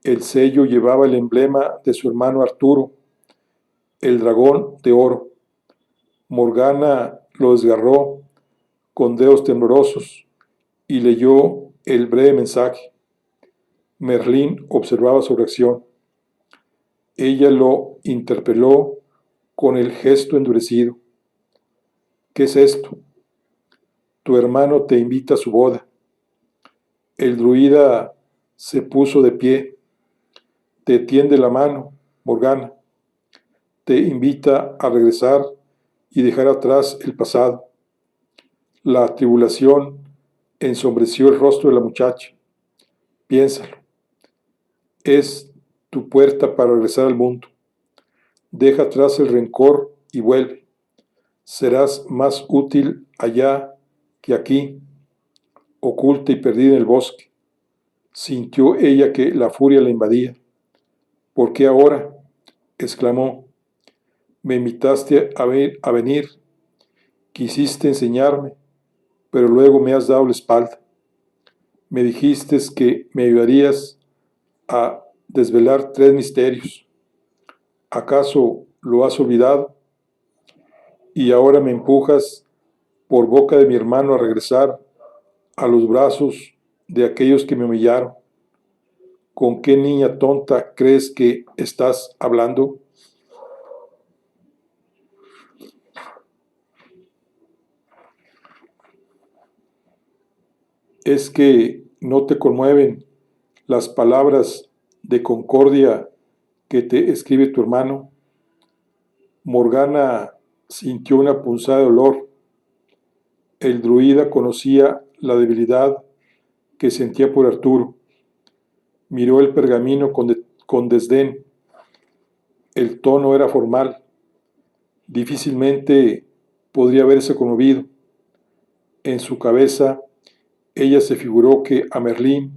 El sello llevaba el emblema de su hermano Arturo, el dragón de oro. Morgana lo desgarró con dedos temblorosos y leyó el breve mensaje. Merlín observaba su reacción. Ella lo interpeló con el gesto endurecido. «¿Qué es esto?» «Tu hermano te invita a su boda». El druida se puso de pie. «Te tiende la mano, Morgana. Te invita a regresar y dejar atrás el pasado». La tribulación ensombreció el rostro de la muchacha. «Piénsalo. Es tu puerta para regresar al mundo. Deja atrás el rencor y vuelve. Serás más útil allá que aquí, oculta y perdida en el bosque». Sintió ella que la furia la invadía. «¿Por qué ahora?», exclamó. «Me invitaste a venir, quisiste enseñarme, pero luego me has dado la espalda. Me dijiste que me ayudarías a desvelar 3 misterios. ¿Acaso lo has olvidado y ahora me empujas por boca de mi hermano a regresar a los brazos de aquellos que me humillaron. ¿Con qué niña tonta crees que estás hablando? ¿Es que no te conmueven las palabras de concordia que te escribe tu hermano? Morgana sintió una punzada de dolor. El druida conocía la debilidad que sentía por Arturo. Miró el pergamino con desdén. El tono era formal. Difícilmente podría haberse conmovido. En su cabeza, ella se figuró que a Merlín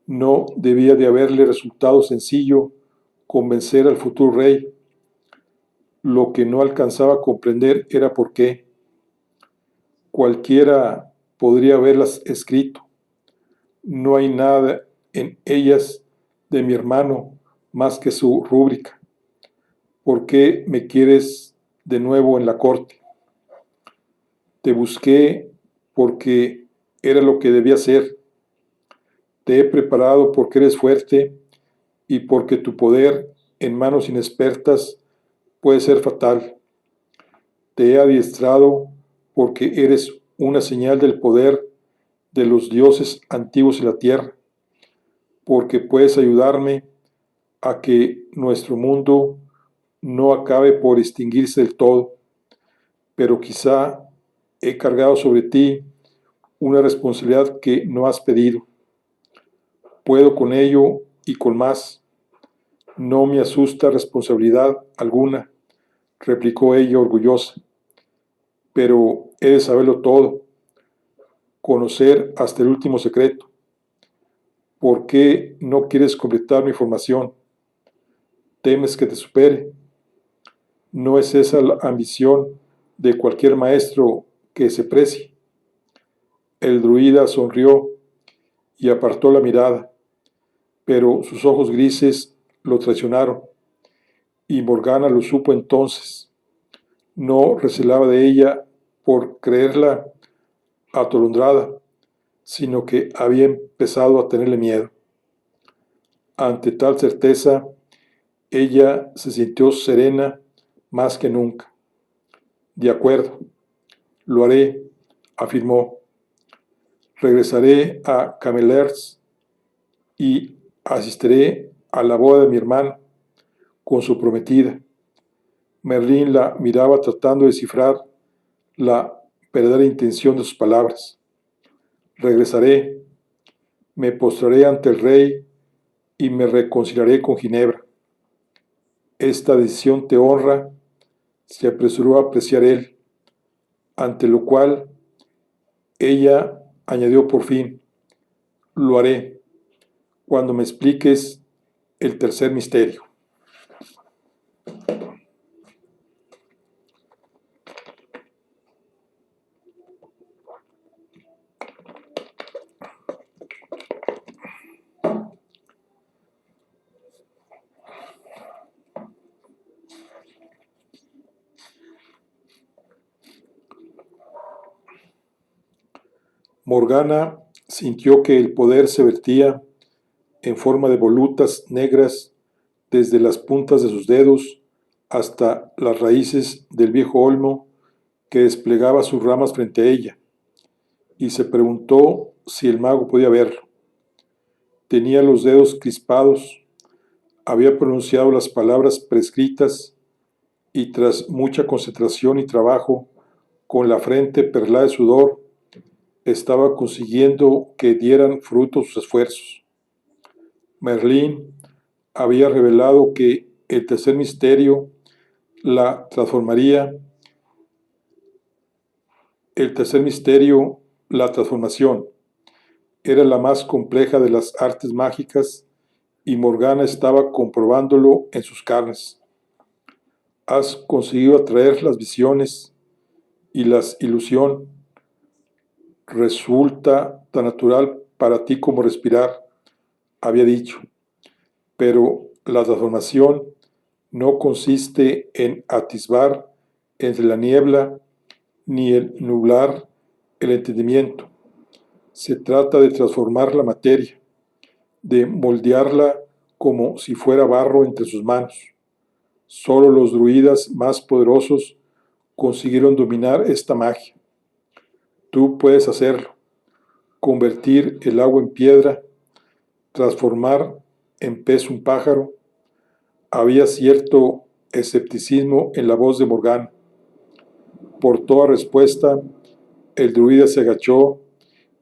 no debía de haberle resultado sencillo convencer al futuro rey. Lo que no alcanzaba a comprender era por qué. Cualquiera podría haberlas escrito. No hay nada en ellas de mi hermano más que su rúbrica. ¿Por qué me quieres de nuevo en la corte? Te busqué porque era lo que debía ser. Te he preparado porque eres fuerte y porque tu poder en manos inexpertas puede ser fatal. Te he adiestrado porque eres una señal del poder de los dioses antiguos en la tierra, porque puedes ayudarme a que nuestro mundo no acabe por extinguirse del todo, pero quizá he cargado sobre ti una responsabilidad que no has pedido. Puedo con ello y con más. No me asusta responsabilidad alguna, replicó ella orgullosa, pero he de saberlo todo, conocer hasta el último secreto. ¿Por qué no quieres completar mi formación? ¿Temes que te supere? ¿No es esa la ambición de cualquier maestro que se precie? El druida sonrió y apartó la mirada, pero sus ojos grises lo traicionaron, y Morgana lo supo entonces. No recelaba de ella por creerla atolondrada, sino que había empezado a tenerle miedo. Ante tal certeza, ella se sintió serena más que nunca. De acuerdo, lo haré, afirmó. Regresaré a Camelers y asistiré a la boda de mi hermano con su prometida. Merlín la miraba tratando de descifrar la verdadera intención de sus palabras. Regresaré, me postraré ante el rey y me reconciliaré con Ginebra. Esta decisión te honra, se apresuró a apreciar él, ante lo cual ella añadió por fin, lo haré cuando me expliques el tercer misterio. Morgana sintió que el poder se vertía en forma de volutas negras desde las puntas de sus dedos hasta las raíces del viejo olmo que desplegaba sus ramas frente a ella, y se preguntó si el mago podía verlo. Tenía los dedos crispados, había pronunciado las palabras prescritas y tras mucha concentración y trabajo, con la frente perlada de sudor, estaba consiguiendo que dieran fruto sus esfuerzos. Merlín había revelado que el tercer misterio la transformaría, el tercer misterio, la transformación, era la más compleja de las artes mágicas y Morgana estaba comprobándolo en sus carnes. Has conseguido atraer las visiones y las ilusión. Resulta tan natural para ti como respirar, había dicho, pero la transformación no consiste en atisbar entre la niebla ni el nublar el entendimiento. Se trata de transformar la materia, de moldearla como si fuera barro entre sus manos. Solo los druidas más poderosos consiguieron dominar esta magia. Tú puedes hacerlo, convertir el agua en piedra, transformar en pez un pájaro. Había cierto escepticismo en la voz de Morgana. Por toda respuesta, el druida se agachó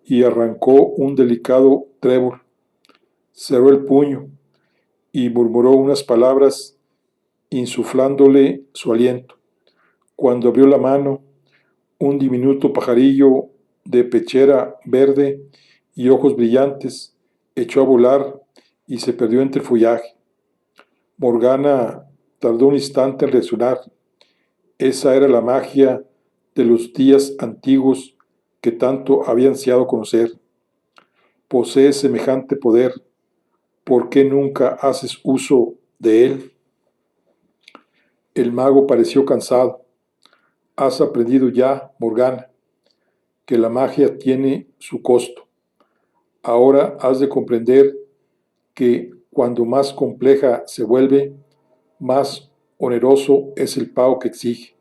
y arrancó un delicado trébol. Cerró el puño y murmuró unas palabras insuflándole su aliento. Cuando abrió la mano, un diminuto pajarillo de pechera verde y ojos brillantes echó a volar y se perdió entre el follaje. Morgana tardó un instante en reaccionar. Esa era la magia de los días antiguos que tanto había ansiado conocer. Posee semejante poder. ¿Por qué nunca haces uso de él? El mago pareció cansado. Has aprendido ya, Morgana, que la magia tiene su costo. Ahora has de comprender que cuando más compleja se vuelve, más oneroso es el pago que exige.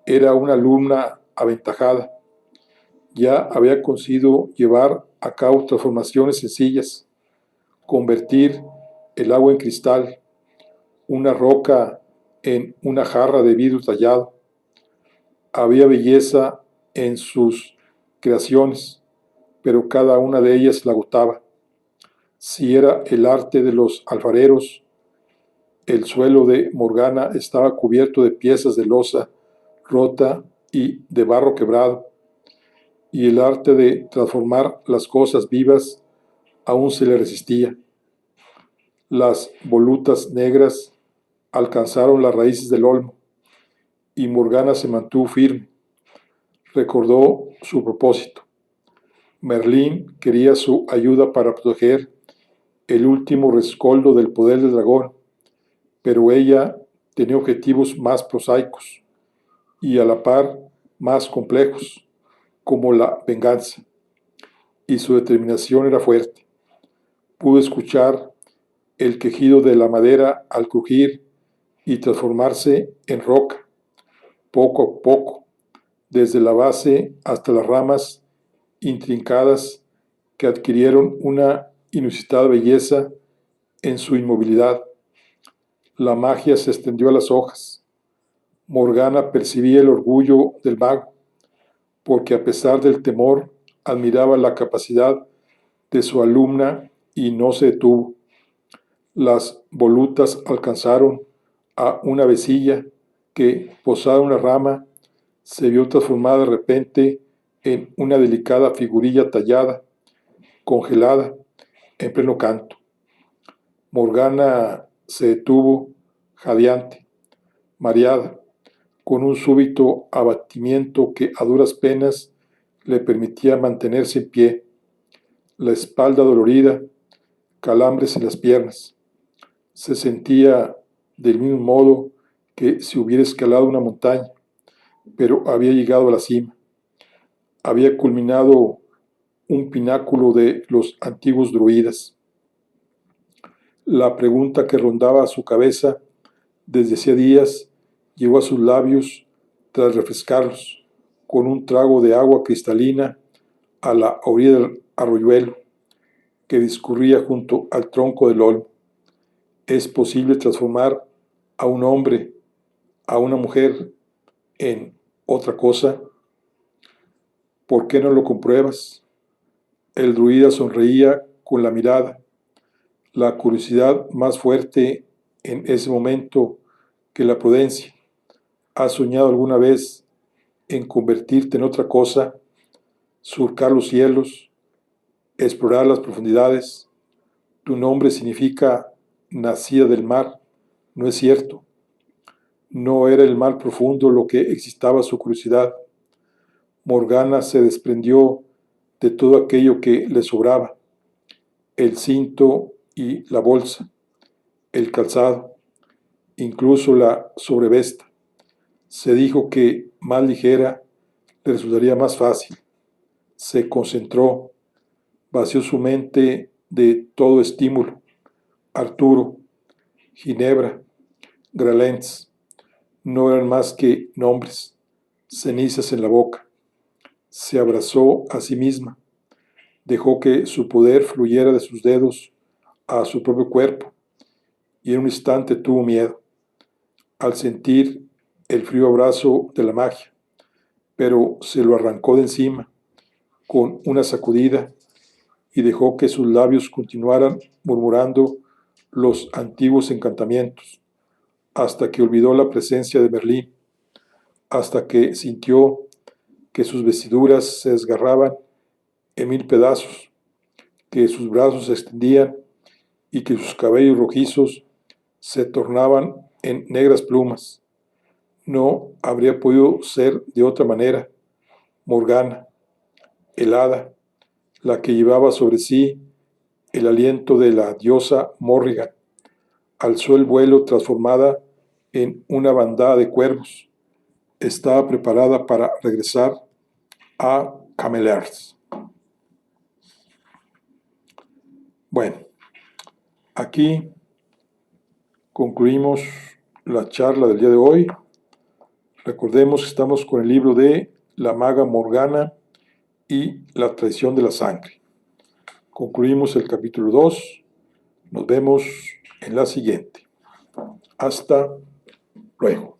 Era una alumna aventajada. Ya había conseguido llevar a cabo transformaciones sencillas, convertir el agua en cristal, una roca en una jarra de vidrio tallado. Había belleza en sus creaciones, pero cada una de ellas la agotaba. Si era el arte de los alfareros, el suelo de Morgana estaba cubierto de piezas de loza rota y de barro quebrado, y el arte de transformar las cosas vivas aún se le resistía. Las volutas negras alcanzaron las raíces del olmo, y Morgana se mantuvo firme. Recordó su propósito. Merlín quería su ayuda para proteger el último rescoldo del poder del dragón, pero ella tenía objetivos más prosaicos y a la par más complejos, como la venganza, y su determinación era fuerte. Pudo escuchar el quejido de la madera al crujir y transformarse en roca, poco a poco, desde la base hasta las ramas intrincadas que adquirieron una inusitada belleza en su inmovilidad. La magia se extendió a las hojas. Morgana percibía el orgullo del mago, porque a pesar del temor, admiraba la capacidad de su alumna y no se detuvo. Las volutas alcanzaron a una avecilla que, posada en una rama, se vio transformada de repente en una delicada figurilla tallada, congelada, en pleno canto. Morgana se detuvo, jadeante, mareada, con un súbito abatimiento que a duras penas le permitía mantenerse en pie, la espalda dolorida, calambres en las piernas. Se sentía del mismo modo que si hubiera escalado una montaña, pero había llegado a la cima. Había culminado un pináculo de los antiguos druidas. La pregunta que rondaba su cabeza desde hacía días llegó a sus labios tras refrescarlos con un trago de agua cristalina a la orilla del arroyuelo que discurría junto al tronco del olmo. ¿Es posible transformar a un hombre, a una mujer, en otra cosa? ¿Por qué no lo compruebas? El druida sonreía con la mirada, la curiosidad más fuerte en ese momento que la prudencia. ¿Has soñado alguna vez en convertirte en otra cosa, surcar los cielos, explorar las profundidades? Tu nombre significa nacida del mar, ¿no es cierto? No era el mar profundo lo que excitaba su curiosidad. Morgana se desprendió de todo aquello que le sobraba, el cinto y la bolsa, el calzado, incluso la sobrevesta. Se dijo que más ligera le resultaría más fácil. Se concentró, vació su mente de todo estímulo. Arturo, Ginebra, Gralens, no eran más que nombres, cenizas en la boca. Se abrazó a sí misma, dejó que su poder fluyera de sus dedos a su propio cuerpo, y en un instante tuvo miedo, al sentir el frío abrazo de la magia, pero se lo arrancó de encima con una sacudida y dejó que sus labios continuaran murmurando los antiguos encantamientos, hasta que olvidó la presencia de Merlín, hasta que sintió que sus vestiduras se desgarraban en mil pedazos, que sus brazos se extendían y que sus cabellos rojizos se tornaban en negras plumas. No habría podido ser de otra manera. Morgana, el hada, la que llevaba sobre sí el aliento de la diosa Morrigan, alzó el vuelo transformada en una bandada de cuervos. Estaba preparada para regresar a Camelers. Bueno, aquí concluimos la charla del día de hoy. Recordemos que estamos con el libro de La maga Morgana y la traición de la sangre. Concluimos el capítulo 2. Nos vemos en la siguiente. Hasta luego.